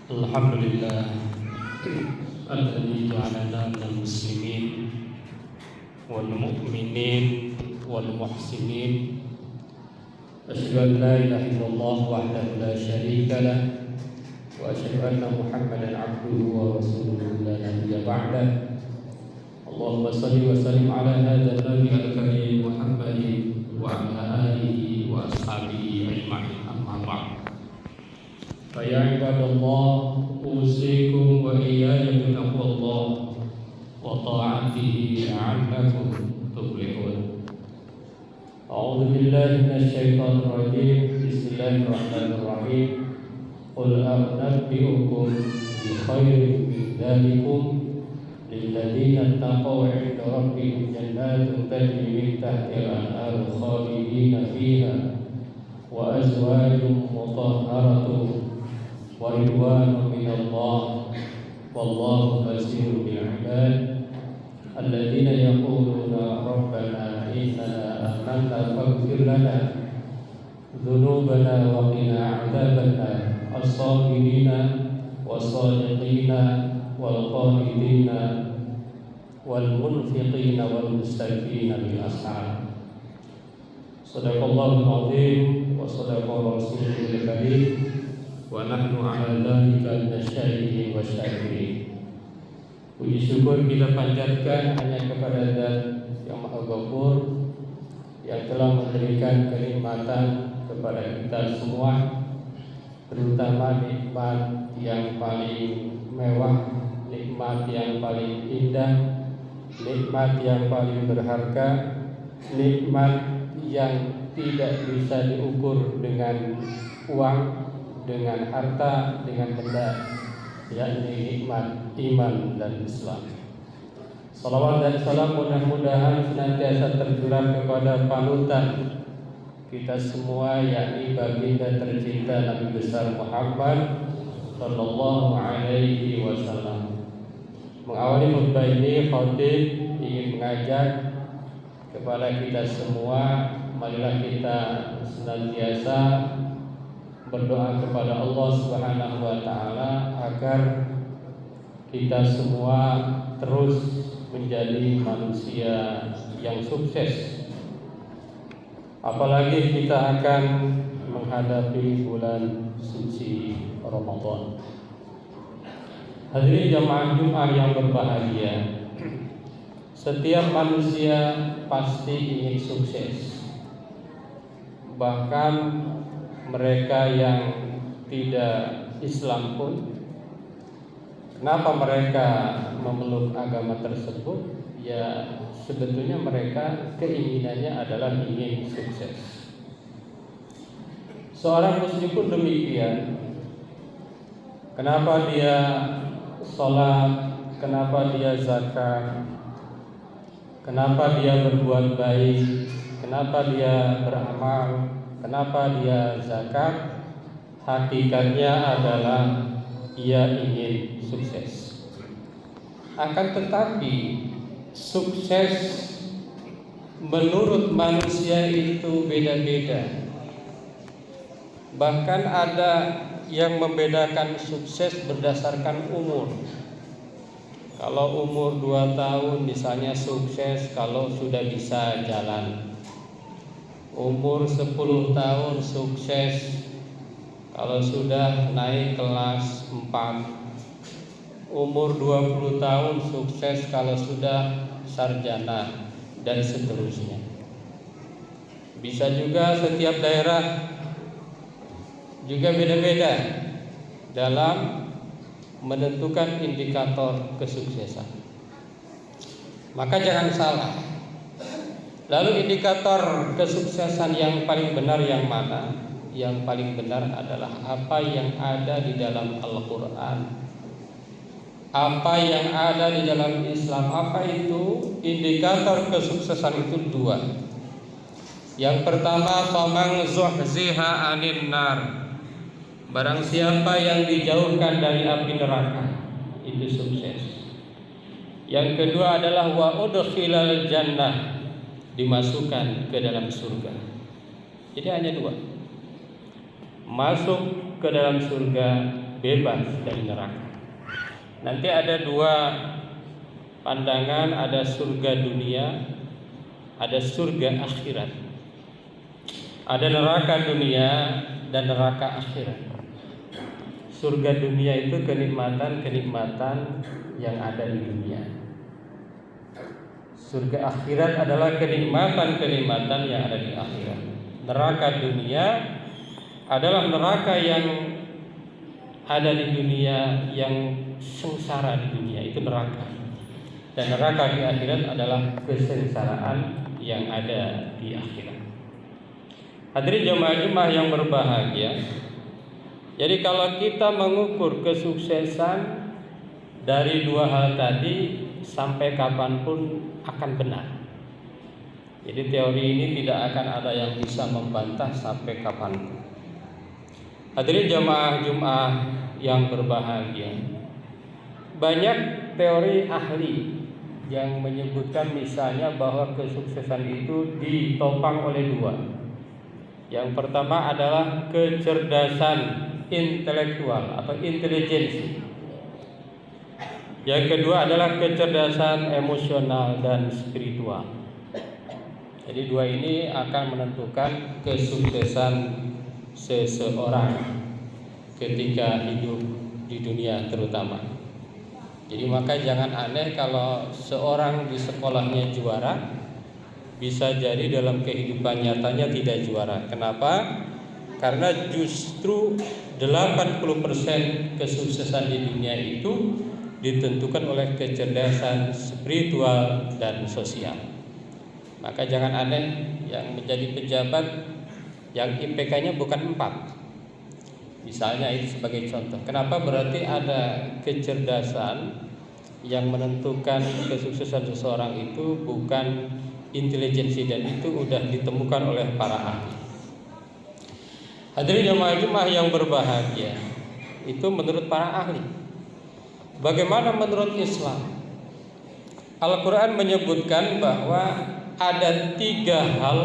Alhamdulillah alladzi ja'alana minal muslimin wal mu'minin wal muhsinin. Asyhadu an la ilaha illallah wahdahu la syarika lah wa asyhadu anna Muhammadan abduhu wa rasuluhu la nabiyya ba'dah. Allahumma shalli wa sallim ala hadzal nabi al-karim Muhammadin wa ala alihi wa ashabihi ajma'in, amma ba'd. Ya ibadallah, usikum wa iyaya bitaqwallah wa ta'atihi la'allakum tuflihun. A'udzu billahi minasy syaithanir rajim. Bismillahirrahmanirrahim. Qul a'unabbi'ukum bi khairin min dzalikum lil ladzina taqaw 'inda rabbihim jannatun tajri min tahtiha al-anharu khalidina fiha wa azwajun mutahharatun wa ridwanun minallah wallahu basirun bil ibad alladzina yaquluna rabbana innana amanna faghfir lana dzunubana wa qina adzabannar as-sabirina was-sadiqina wal qanitina wal munfiqina wal mustaqina bil ashar. Sadaqallahul azim wa sadaqa rasulul karim wa nahnu ala dzalika minasyahidin wasyakirin. Puji syukur kita panjatkan hanya kepada Zat yang Maha Ghafur yang telah memberikan kenikmatan kepada kita semua, terutama nikmat yang paling mewah, nikmat yang paling indah, nikmat yang paling berharga, nikmat yang tidak bisa diukur dengan uang, dengan harta, dengan benda, yakni nikmat iman dan Islam. Salawat dan salam mudah-mudahan senantiasa tercurah kepada panutan kita semua, yakni baginda tercinta Nabi besar Muhammad sallallahu alaihi wasallam. Mengawali khutbah ini, khatib ingin mengajak kepada kita semua, marilah kita senantiasa berdoa kepada Allah Subhanahu wa taala agar kita semua terus menjadi manusia yang sukses. Apalagi kita akan menghadapi bulan suci Ramadan. Hadirin jamaah Jumat yang berbahagia, setiap manusia pasti ingin sukses. Bahkan mereka yang tidak Islam pun, kenapa mereka memeluk agama tersebut? Ya, sebetulnya mereka keinginannya adalah ingin sukses. Seorang muslim pun demikian. Kenapa dia sholat? Kenapa dia zakat? Kenapa dia berbuat baik? Kenapa dia beramal? Kenapa dia zakat? Hakikatnya adalah ia ingin sukses. Akan tetapi sukses menurut manusia itu beda-beda. Bahkan ada yang membedakan sukses berdasarkan umur. Kalau umur 2 tahun misalnya sukses kalau sudah bisa jalan. Umur 10 tahun sukses kalau sudah naik kelas 4. Umur 20 tahun sukses kalau sudah sarjana, dan seterusnya. Bisa juga setiap daerah juga beda-beda dalam menentukan indikator kesuksesan. Maka jangan salah. Lalu indikator kesuksesan yang paling benar yang mana? Yang paling benar adalah apa yang ada di dalam Al-Quran, apa yang ada di dalam Islam. Apa itu? Indikator kesuksesan itu 2. Yang pertama, faman zuhziha 'anil nar, barang siapa yang dijauhkan dari api neraka, itu sukses. Yang kedua adalah wa udkhilal jannah, dimasukkan ke dalam surga. Jadi hanya 2. Masuk ke dalam surga bebas dari neraka. Nanti ada dua pandangan, ada surga dunia, ada surga akhirat. Ada neraka dunia dan neraka akhirat. Surga dunia itu kenikmatan-kenikmatan yang ada di dunia. Surga akhirat adalah kenikmatan-kenikmatan yang ada di akhirat. Neraka dunia adalah neraka yang ada di dunia, yang sengsara di dunia, itu neraka. Dan neraka di akhirat adalah kesengsaraan yang ada di akhirat. Hadirin jemaah-jemaah yang berbahagia, jadi kalau kita mengukur kesuksesan dari dua hal tadi, sampai kapanpun akan benar. Jadi teori ini tidak akan ada yang bisa membantah sampai kapanpun. Hadirin jemaah Jumat yang berbahagia, banyak teori ahli yang menyebutkan misalnya bahwa kesuksesan itu ditopang oleh dua. Yang pertama adalah kecerdasan intelektual atau intelijensi. Yang kedua adalah kecerdasan emosional dan spiritual. Jadi dua ini akan menentukan kesuksesan seseorang ketika hidup di dunia terutama. Jadi maka jangan aneh kalau seorang di sekolahnya juara, bisa jadi dalam kehidupan nyatanya tidak juara. Kenapa? Karena justru 80% kesuksesan di dunia itu ditentukan oleh kecerdasan spiritual dan sosial. Maka jangan aneh yang menjadi pejabat yang IPK-nya bukan 4. Misalnya itu sebagai contoh. Kenapa? Berarti ada kecerdasan yang menentukan kesuksesan seseorang itu bukan intelijensi, dan itu sudah ditemukan oleh para ahli. Hadirin jemaah yang berbahagia, itu menurut para ahli. Bagaimana menurut Islam? Al-Quran menyebutkan bahwa ada 3 hal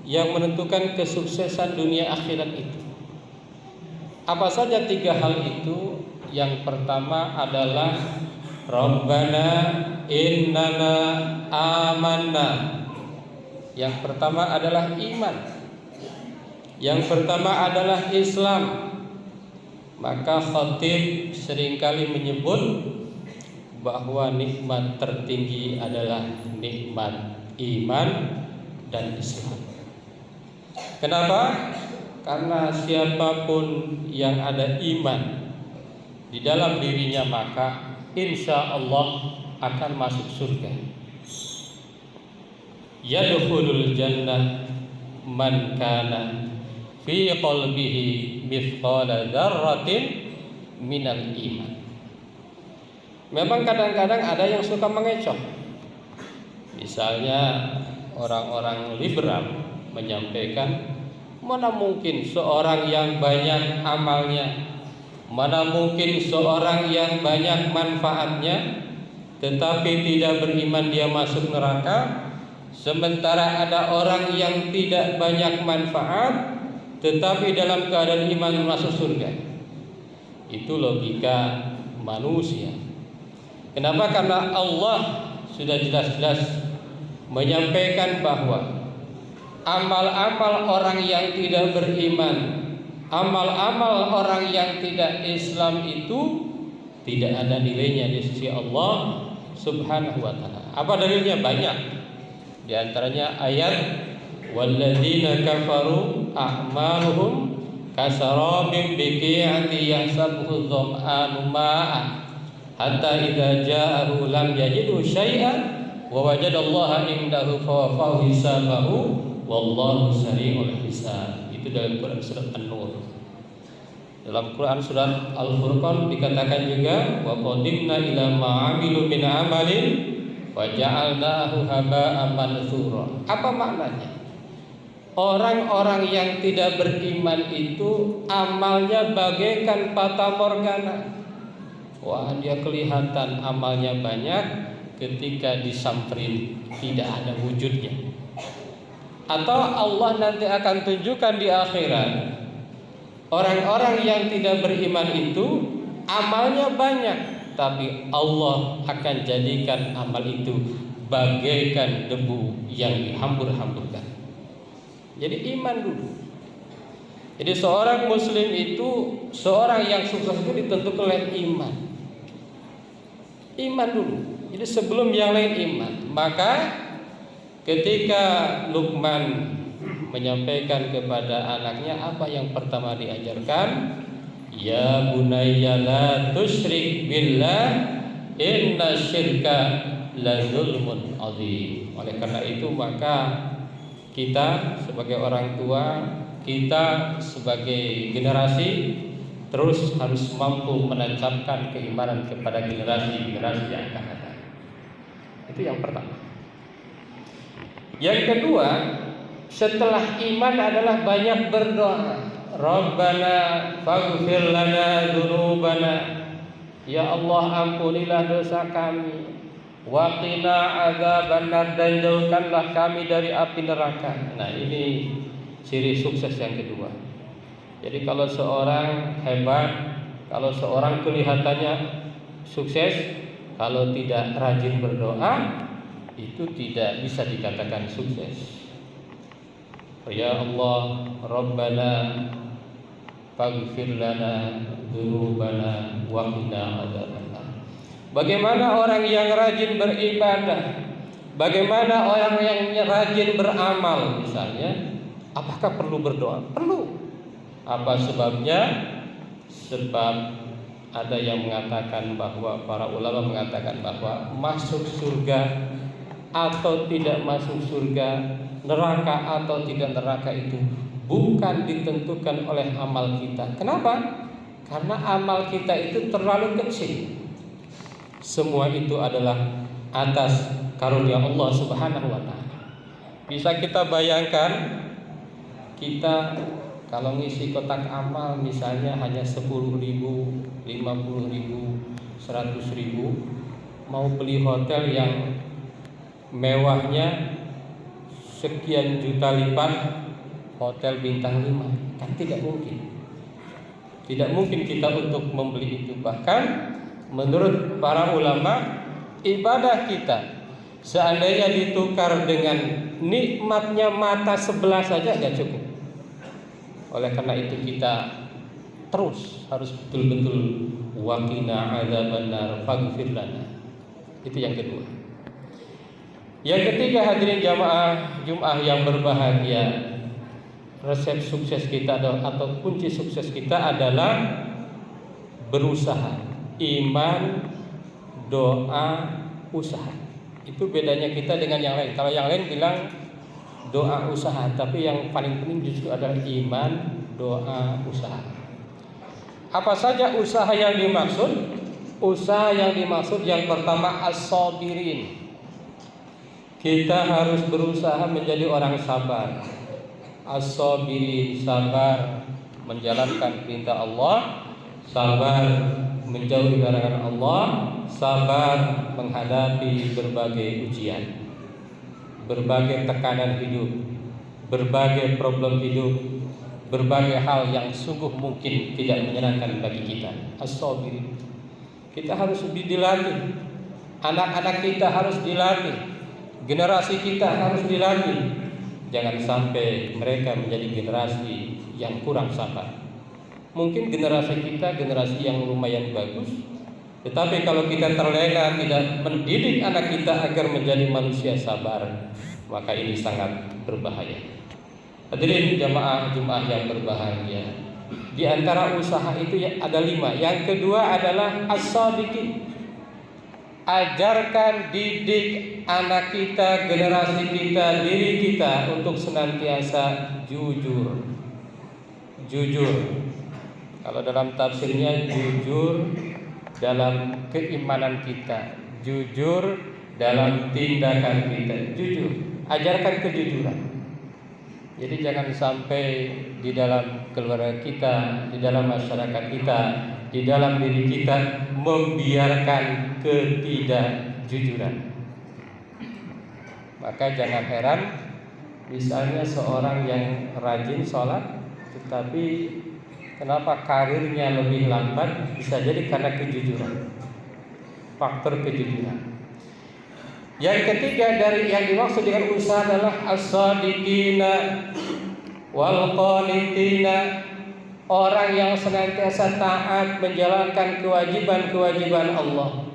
yang menentukan kesuksesan dunia akhirat itu. Apa saja 3 hal itu? Yang pertama adalah Rabbana innana amanna. Yang pertama adalah iman. Yang pertama adalah Islam. Maka khatib seringkali menyebut bahwa nikmat tertinggi adalah nikmat iman dan Islam. Kenapa? Karena siapapun yang ada iman di dalam dirinya, maka insya Allah akan masuk surga. Yadkhulul jannah man kana fi qalbihi mithqala dzarratin minal iman. Memang kadang-kadang ada yang suka mengecoh. Misalnya orang-orang liberal menyampaikan, mana mungkin seorang yang banyak amalnya, mana mungkin seorang yang banyak manfaatnya, tetapi tidak beriman dia masuk neraka. Sementara ada orang yang tidak banyak manfaat tetapi dalam keadaan iman masuk surga. Itu logika manusia. Kenapa? Karena Allah sudah jelas-jelas menyampaikan bahwa amal-amal orang yang tidak beriman, amal-amal orang yang tidak Islam itu tidak ada nilainya di sisi Allah Subhanahu wa ta'ala. Apa dalilnya? Banyak. Di antaranya ayat walladzina kafaru a'maluhum kasarabin biqi'ati yahsabuhu dhama'anu ma'an hatta idza ja'ahu lam yajidhu syai'an wa wajadallaha indahu fawafahu hisabahu wallahu sari'ul hisab. Itu dalam Quran surat An-Nur. Dalam Quran surat Al-Furqan dikatakan juga wa qadimna ila ma'amilu min amalin wa ja'alnahu haba'an mansura. Apa maknanya? Orang-orang yang tidak beriman itu amalnya bagaikan fata morgana. Wah, dia kelihatan amalnya banyak, ketika disamperin tidak ada wujudnya. Atau Allah nanti akan tunjukkan di akhirat Orang-orang yang tidak beriman itu amalnya banyak, tapi Allah akan jadikan amal itu bagaikan debu yang dihambur-hamburkan. Jadi iman dulu. Jadi seorang muslim itu, seorang yang sukses itu ditentukan oleh iman. Iman dulu. Jadi sebelum yang lain iman. Maka ketika Luqman menyampaikan kepada anaknya, apa yang pertama diajarkan? Ya bunayya la tusyrik billah inna syirka la zulmun azim. Oleh karena itu maka kita sebagai orang tua, kita sebagai generasi terus harus mampu menancapkan keimanan kepada generasi-generasi yang akan datang. Itu yang pertama. Yang kedua, setelah iman adalah banyak berdoa. Rabbana faghfir lana dzunubana. Ya Allah, ampunilah dosa kami. Wa qina adzabannar, dan jauhkanlah kami dari api neraka. Nah, ini ciri sukses yang kedua. Jadi kalau seorang hebat, kalau seorang kelihatannya sukses, kalau tidak rajin berdoa, itu tidak bisa dikatakan sukses. Ya Allah, Rabbana faghfir lana dzunubana wa qina adzabannar. Bagaimana orang yang rajin beribadah? Bagaimana orang yang rajin beramal misalnya? Apakah perlu berdoa? Perlu. Apa sebabnya? Sebab ada yang mengatakan bahwa, para ulama mengatakan bahwa masuk surga atau tidak masuk surga, neraka atau tidak neraka itu bukan ditentukan oleh amal kita. Kenapa? Karena amal kita itu terlalu kecil. Semua itu adalah atas karunia Allah Subhanahu wa taala. Bisa kita bayangkan, kita kalau ngisi kotak amal misalnya hanya 10.000, 50.000, 100.000, mau beli hotel yang mewahnya sekian juta lipat, hotel bintang 5, kan tidak mungkin. Tidak mungkin kita untuk membeli itu. Bahkan menurut para ulama, ibadah kita seandainya ditukar dengan nikmatnya mata sebelah saja tidak cukup. Oleh karena itu kita terus harus betul-betul waqina adzabannar faghfir lana. Itu yang kedua. Yang ketiga, hadirin jamaah Jumat yang berbahagia, resep sukses kita atau kunci sukses kita adalah berusaha. Iman, doa, usaha. Itu bedanya kita dengan yang lain. Kalau yang lain bilang doa, usaha, tapi yang paling penting justru adalah iman, doa, usaha. Apa saja usaha yang dimaksud? Usaha yang dimaksud yang pertama as-sabirin. Kita harus berusaha menjadi orang sabar. As-sabirin, sabar menjalankan perintah Allah, sabar menjauhi larangan Allah, sabar menghadapi berbagai ujian, berbagai tekanan hidup, berbagai problem hidup, berbagai hal yang sungguh mungkin tidak menyenangkan bagi kita. As-sabirin. Kita harus dilatih. Anak-anak kita harus dilatih. Generasi kita harus dilatih. Jangan sampai mereka menjadi generasi yang kurang sabar. Mungkin generasi kita generasi yang lumayan bagus, tetapi kalau kita terlena tidak mendidik anak kita agar menjadi manusia sabar, maka ini sangat berbahaya. Hadirin jamaah Jumat yang berbahagia, di antara usaha itu ada 5. Yang kedua adalah as-sadiqin. Ajarkan, didik anak kita, generasi kita, diri kita untuk senantiasa jujur. Jujur. Kalau dalam tafsirnya, jujur dalam keimanan kita, jujur dalam tindakan kita. Jujur. Ajarkan kejujuran. Jadi jangan sampai di dalam keluarga kita, di dalam masyarakat kita, di dalam diri kita membiarkan ketidakjujuran. Maka jangan heran misalnya seorang yang rajin sholat tetapi kenapa karirnya lebih lambat? Bisa jadi karena kejujuran, faktor kejujuran. Yang ketiga dari yang dimaksud dengan usaha adalah as-sadiqina wal qanitina, orang yang senantiasa taat menjalankan kewajiban-kewajiban Allah.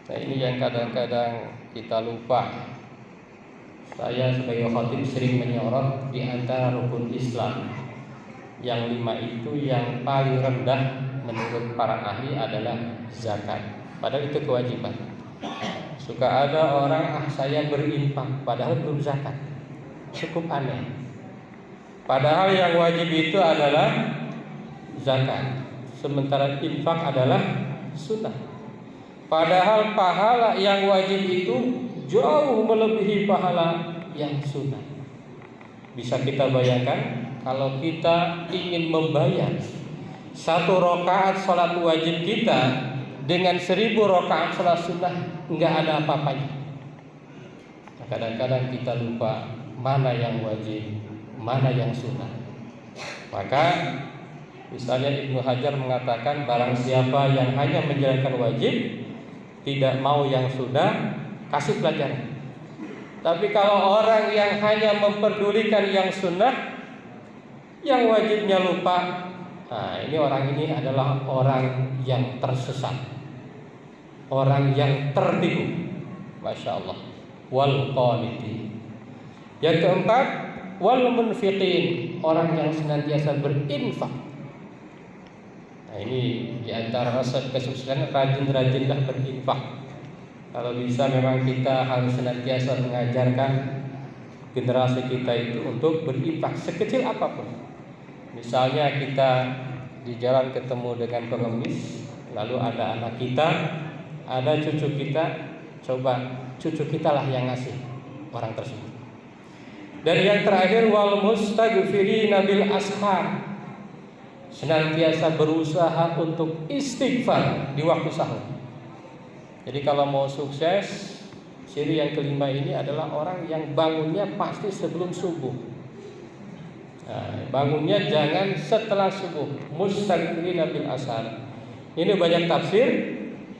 Nah, ini yang kadang-kadang kita lupa. Saya sebagai khatib sering menyorot di antara rukun Islam yang 5 itu yang paling rendah menurut para ahli adalah zakat. Padahal itu kewajiban. Suka ada orang, saya berinfak padahal belum zakat. Cukup aneh. Padahal yang wajib itu adalah zakat, sementara infak adalah sunnah. Padahal pahala yang wajib itu jauh melebihi pahala yang sunnah. Bisa kita bayangkan kalau kita ingin membayar 1 rakaat salat wajib kita dengan 1000 rakaat salat sunnah, enggak ada apa-apanya. Kadang-kadang kita lupa mana yang wajib, mana yang sunnah. Maka misalnya Ibnu Hajar mengatakan barang siapa yang hanya menjalankan wajib, tidak mau yang sunnah, kasih pelajaran. Tapi kalau orang yang hanya memperdulikan yang sunnah, yang wajibnya lupa, nah ini orang ini adalah orang yang tersesat, orang yang tertipu. Masya Allah. Wal qanitin. Yang keempat, wal munfiqin, orang yang senantiasa berinfak. Nah, ini di antara resep kesuksesan, rajin-rajinlah berinfak. Kalau bisa memang kita harus senantiasa mengajarkan generasi kita itu untuk berinfak sekecil apapun. Misalnya kita di jalan ketemu dengan pengemis, lalu ada anak kita, ada cucu kita, coba cucu kita lah yang ngasih orang tersebut. Dan yang terakhir, wal mustaghfirina bil ashar, senantiasa berusaha untuk istighfar di waktu sahur. Jadi kalau mau sukses, ciri yang kelima ini adalah orang yang bangunnya pasti sebelum subuh. Nah, bangunnya jangan setelah subuh. Mustaghfirina bil ashar. Ini banyak tafsir,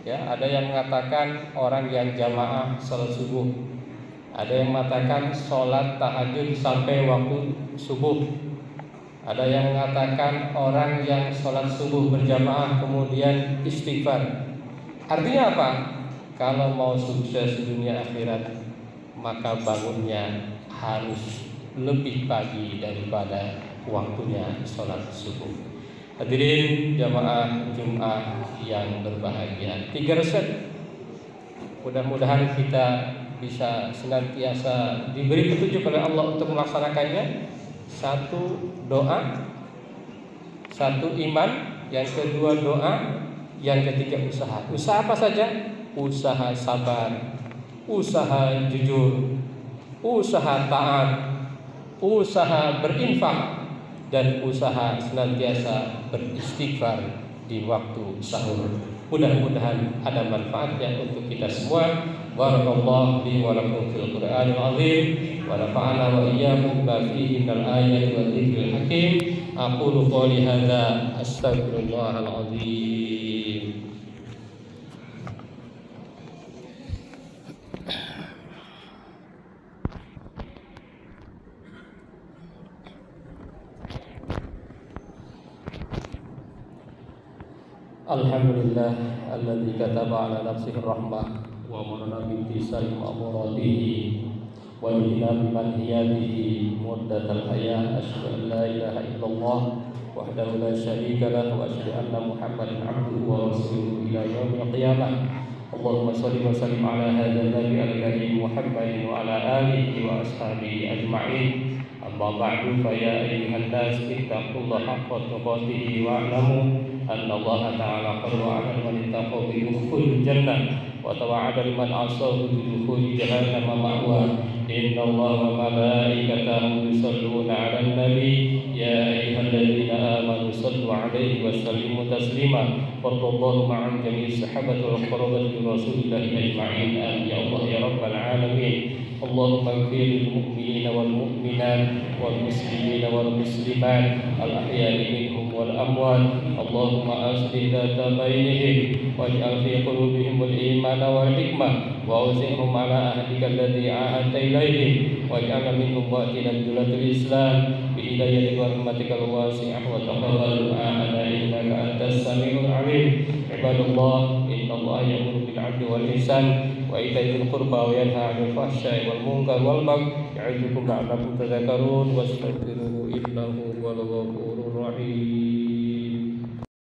ya. Ada yang mengatakan orang yang jamaah salat subuh. Ada yang mengatakan sholat tahajud sampai waktu subuh. Ada yang mengatakan orang yang sholat subuh berjamaah kemudian istighfar. Artinya apa? Kalau mau sukses dunia akhirat, maka bangunnya harus lebih pagi daripada waktunya sholat subuh. Hadirin jamaah Jumat yang berbahagia, 3 resep mudah-mudahan kita bisa senantiasa diberi petunjuk oleh Allah untuk melaksanakannya. 1, doa. 1, iman. Yang kedua, doa. Yang ketiga, usaha. Usaha apa saja? Usaha sabar, usaha jujur, usaha taat, usaha berinfak, dan usaha senantiasa beristighfar di waktu sahur. Mudah-mudahan ada manfaatnya untuk kita semua. Barakallahu li wa lakum fil Qur'anil azim wa nafa'ana wa iyyakum bima fihi minal ayati wa dzikril hakim. Aqulu qouli hadza astaghfirullahal azim. Alhamdulillah alladzi kataba ala nafsihi rahmah wa amarna bi imtisali ma'muratihi wa ijtinabi manhiyatihi muddatal hayat. Asyhadu an la ilaha illallah wahdahu la syarika lahu wa asyhadu anna Muhammadan abduhu wa rasuluhu ila yaumil qiyamah. Allahumma shalli wa sallim ala hadzal nabi al-karim Muhammadin wa ala alihi wa ashabihi ajma'in. Amma ba'du, fa ya ayyuhan nas ittaqullaha haqqa tuqatih wa a'lamu anna Allah ta'ala qad wa'ada man ittaqa bi dukhulil jannah wa tawa'ada liman 'asahu bi dukhulil jahannam ma'wa. Inna Allah wa malaikatahu yusalluna 'alan nabi ya ayyuhalladzina amanu sallu 'alaihi wa sallimu taslima. وارض اللهم عن جميع الصحابة والقرابة رسول الله أجمعين آمين يا الله يا رب العالمين. اللهم اغفر للمؤمنين والمؤمنات والمسلمين والمسلمات الأحياء منهم والأموات. اللهم أصلح ذات بينهم واجعل في قلوبهم الإيمان والحكمة وأوزعهم على عهدك الذي عاهدت إليهم واجعل منهم وأتنا بدولة الإسلام بهدايتك ورحمتك الواسعة وتقبل دعاءنا إنك أنت السميع العليم. عباد الله إن الله يأمر بالعدل والإحسان وإيتاء ذي القربى وينهى عن الفحشاء والمنكر والبغي يعظكم لعلكم تذكرون واستغفروه إنه هو الغفور الرحيم.